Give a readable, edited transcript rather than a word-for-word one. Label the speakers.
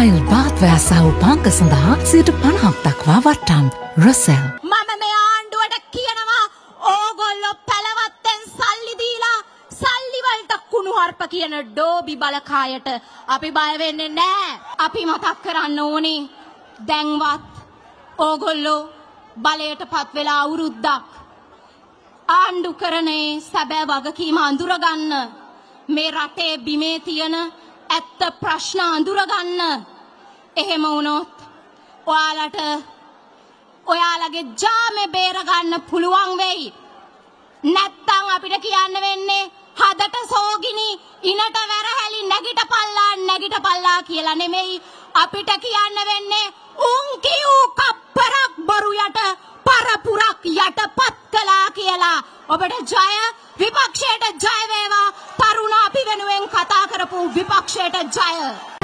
Speaker 1: Tile බාත්වැය සහ උපාංග සඳහා 50% දක්වා වට්ටම්. රොසෙල්.
Speaker 2: මම මේ ආණ්ඩුවට කියනවා ඕගොල්ලෝ පැලවත්තෙන් සල්ලි දීලා සල්ලි වලට කුණුහරුප කියන ඩෝබි බලකායට අපි බය වෙන්නේ නැහැ. අපි මතක් කරන්න ඕනේ දැන්වත් ඕගොල්ලෝ බලයටපත් වෙලා අවුරුද්දක් ආණ්ඩු කරනේ සැබෑ වගකීම අඳුරගන්න. මේ රටේ බිමේ තියෙන ඇත්ත ප්‍රශ්න අඳුරගන්න. එහෙම වුණොත් ඔයාලට ඔයාලගේ ජාමේ බේර ගන්න පුළුවන් වෙයි. නැත්තම් අපිට කියන්න වෙන්නේ හදට සෝගිනි ඉනට වැරහැලි නැගිටපල්ලා කියලා නෙමෙයි. අපිට කියන්න වෙන්නේ උන් කියූ කප්පරක් බොරු යට පරපුරක් යටපත් කළා කියලා. ඔබට ජය, විපක්ෂයට ජය වේවා. තරුණ අපි වෙනුවෙන් කතා කරපු විපක්ෂයට ජය.